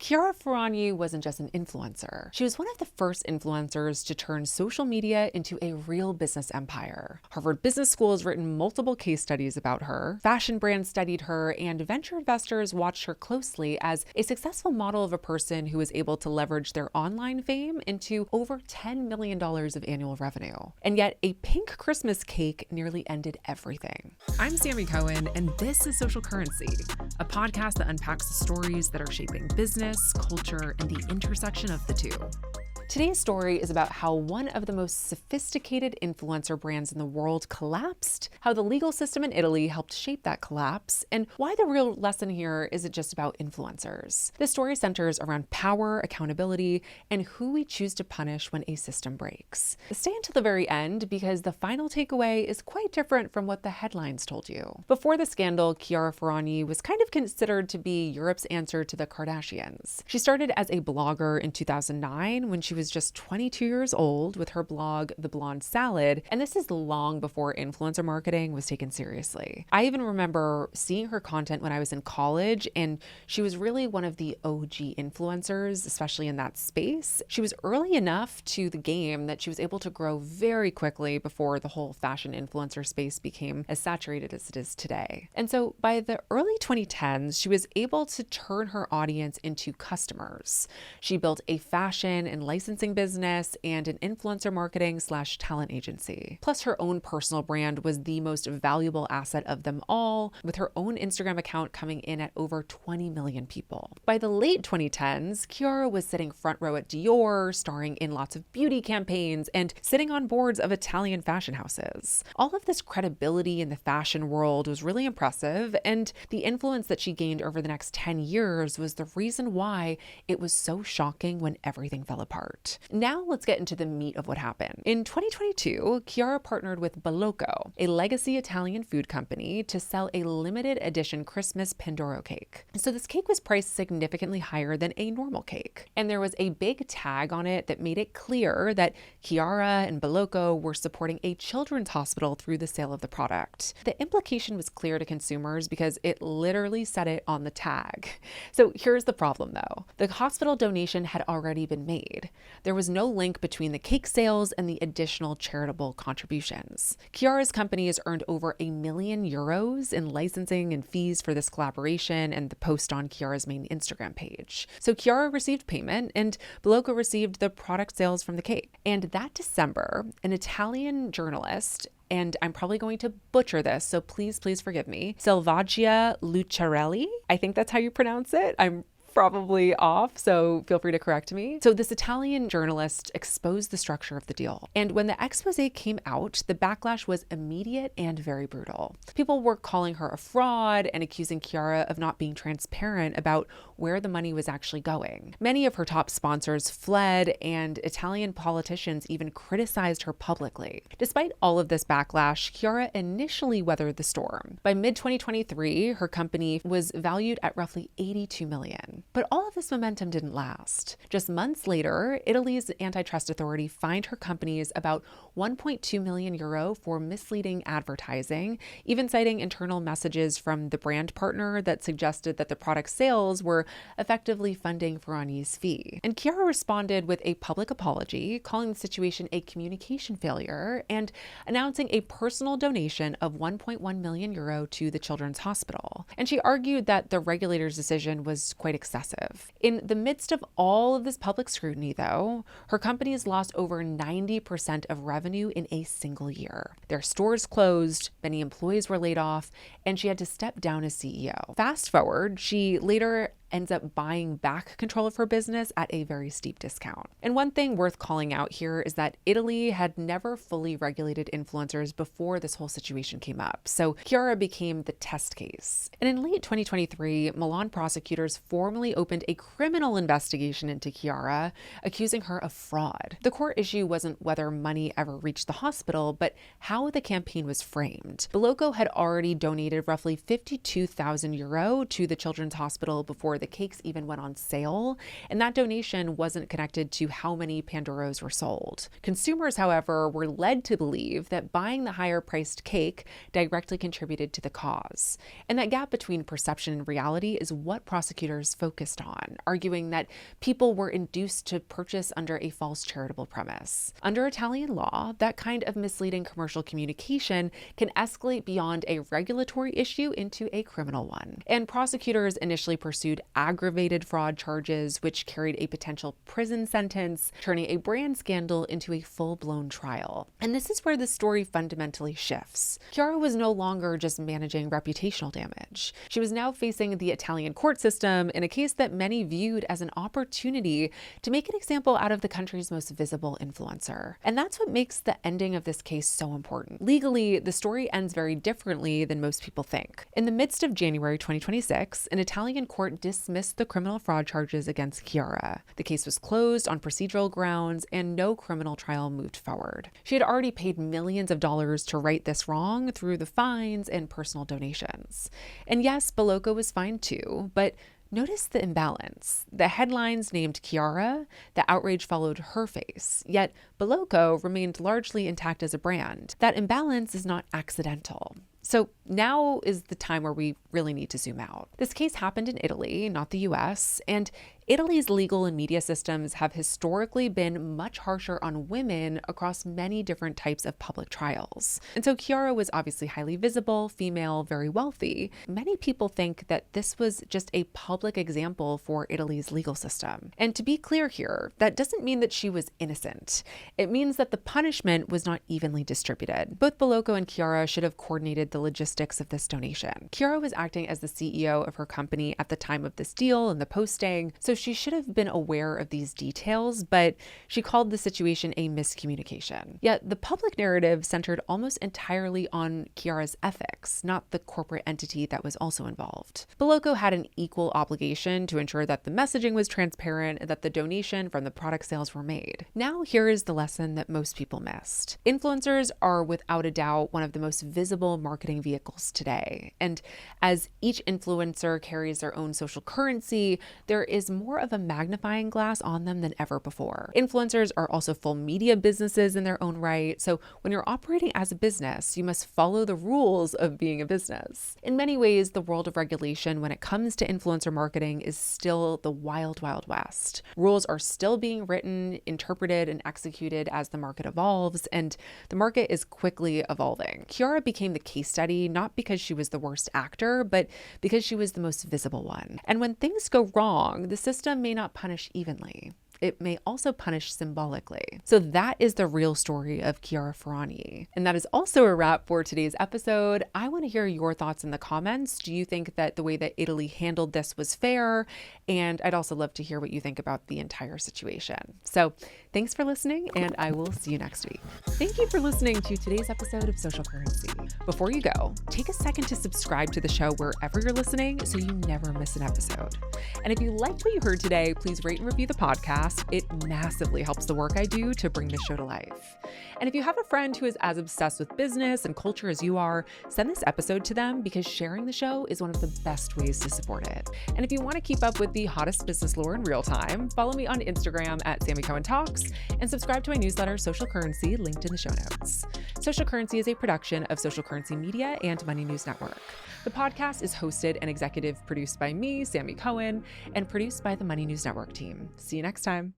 Chiara Ferragni wasn't just an influencer. She was one of the first influencers to turn social media into a real business empire. Harvard Business School has written multiple case studies about her. Fashion brands studied her, and venture investors watched her closely as a successful model of a person who was able to leverage their online fame into over $10 million of annual revenue. And yet, a pink Christmas cake nearly ended everything. I'm Sammi Cohen, and this is Social Currency, a podcast that unpacks the stories that are shaping business, culture, and the intersection of the two. Today's story is about how one of the most sophisticated influencer brands in the world collapsed, how the legal system in Italy helped shape that collapse, and why the real lesson here isn't just about influencers. This story centers around power, accountability, and who we choose to punish when a system breaks. Stay until the very end because the final takeaway is quite different from what the headlines told you. Before the scandal, Chiara Ferragni was kind of considered to be Europe's answer to the Kardashians. She started as a blogger in 2009 when she was just 22 years old with her blog, The Blonde Salad, and this is long before influencer marketing was taken seriously. I even remember seeing her content when I was in college, and she was really one of the OG influencers, especially in that space. She was early enough to the game that she was able to grow very quickly before the whole fashion influencer space became as saturated as it is today. And so by the early 2010s, she was able to turn her audience into customers. She built a fashion and licensing business and an influencer marketing / talent agency. Plus, her own personal brand was the most valuable asset of them all, with her own Instagram account coming in at over 20 million people. By the late 2010s, Chiara was sitting front row at Dior, starring in lots of beauty campaigns, and sitting on boards of Italian fashion houses. All of this credibility in the fashion world was really impressive, and the influence that she gained over the next 10 years was the reason why it was so shocking when everything fell apart. Now let's get into the meat of what happened. In 2022, Chiara partnered with Balocco, a legacy Italian food company, to sell a limited edition Christmas Pandoro cake. So this cake was priced significantly higher than a normal cake. And there was a big tag on it that made it clear that Chiara and Balocco were supporting a children's hospital through the sale of the product. The implication was clear to consumers because it literally said it on the tag. So here's the problem though. The hospital donation had already been made. There was no link between the cake sales and the additional charitable contributions. Chiara's company has earned over €1 million in licensing and fees for this collaboration and the post on Chiara's main Instagram page. So Chiara received payment and Balocco received the product sales from the cake. And that December, an Italian journalist, and I'm probably going to butcher this, so please forgive me, Selvaggia Lucarelli, I think that's how you pronounce it. I'm probably off, so feel free to correct me. So this Italian journalist exposed the structure of the deal. And when the expose came out, the backlash was immediate and very brutal. People were calling her a fraud and accusing Chiara of not being transparent about where the money was actually going. Many of her top sponsors fled, and Italian politicians even criticized her publicly. Despite all of this backlash, Chiara initially weathered the storm. By mid-2023, her company was valued at roughly 82 million. But all of this momentum didn't last. Just months later, Italy's antitrust authority fined her companies about €1.2 million for misleading advertising, even citing internal messages from the brand partner that suggested that the product sales were effectively funding Ferragni's fee. And Chiara responded with a public apology, calling the situation a communication failure and announcing a personal donation of €1.1 million to the Children's Hospital. And she argued that the regulator's decision was quite excessive. In the midst of all of this public scrutiny, though, her company has lost over 90% of revenue in a single year. Their stores closed, many employees were laid off, and she had to step down as CEO. Fast forward, she later ends up buying back control of her business at a very steep discount. And one thing worth calling out here is that Italy had never fully regulated influencers before this whole situation came up. So Chiara became the test case. And in late 2023, Milan prosecutors formally opened a criminal investigation into Chiara, accusing her of fraud. The court issue wasn't whether money ever reached the hospital, but how the campaign was framed. Balocco had already donated roughly €52,000 to the Children's Hospital before before the cakes even went on sale, and that donation wasn't connected to how many Pandoros were sold. Consumers, however, were led to believe that buying the higher priced cake directly contributed to the cause. And that gap between perception and reality is what prosecutors focused on, arguing that people were induced to purchase under a false charitable premise. Under Italian law, that kind of misleading commercial communication can escalate beyond a regulatory issue into a criminal one. And prosecutors initially pursued aggravated fraud charges, which carried a potential prison sentence, turning a brand scandal into a full-blown trial. And this is where the story fundamentally shifts. Chiara was no longer just managing reputational damage. She was now facing the Italian court system in a case that many viewed as an opportunity to make an example out of the country's most visible influencer. And that's what makes the ending of this case so important. Legally, the story ends very differently than most people think. In the midst of January 2026, an Italian court dismissed the criminal fraud charges against Chiara. The case was closed on procedural grounds and no criminal trial moved forward. She had already paid millions of dollars to right this wrong through the fines and personal donations. And yes, Backlash was fined too, but notice the imbalance. The headlines named Chiara, the outrage followed her face, yet Backlash remained largely intact as a brand. That imbalance is not accidental. So now is the time where we really need to zoom out. This case happened in Italy, not the US, and Italy's legal and media systems have historically been much harsher on women across many different types of public trials. And so Chiara was obviously highly visible, female, very wealthy. Many people think that this was just a public example for Italy's legal system. And to be clear here, that doesn't mean that she was innocent. It means that the punishment was not evenly distributed. Both Backlash and Chiara should have coordinated the logistics of this donation. Chiara was acting as the CEO of her company at the time of this deal and the posting, so she should have been aware of these details, but she called the situation a miscommunication. Yet the public narrative centered almost entirely on Chiara's ethics, not the corporate entity that was also involved. Backlash had an equal obligation to ensure that the messaging was transparent and that the donation from the product sales were made. Now here is the lesson that most people missed. Influencers are without a doubt one of the most visible marketing vehicles today. And as each influencer carries their own social currency, there is more of a magnifying glass on them than ever before. Influencers are also full media businesses in their own right. So when you're operating as a business, you must follow the rules of being a business. In many ways, the world of regulation when it comes to influencer marketing is still the wild, wild west. Rules are still being written, interpreted, and executed as the market evolves, and the market is quickly evolving. Chiara became the case study not because she was the worst actor, but because she was the most visible one. And when things go wrong, the system may not punish evenly. It may also punish symbolically. So that is the real story of Chiara Ferragni. And that is also a wrap for today's episode. I want to hear your thoughts in the comments. Do you think that the way that Italy handled this was fair? And I'd also love to hear what you think about the entire situation. So thanks for listening, and I will see you next week. Thank you for listening to today's episode of Social Currency. Before you go, take a second to subscribe to the show wherever you're listening so you never miss an episode. And if you liked what you heard today, please rate and review the podcast. It massively helps the work I do to bring this show to life. And if you have a friend who is as obsessed with business and culture as you are, send this episode to them because sharing the show is one of the best ways to support it. And if you want to keep up with the hottest business lore in real time, follow me on Instagram at Sammi Cohen Talks and subscribe to my newsletter, Social Currency, linked in the show notes. Social Currency is a production of Social Currency Media and Money News Network. The podcast is hosted and executive produced by me, Sammi Cohen, and produced by the Money News Network team. See you next time.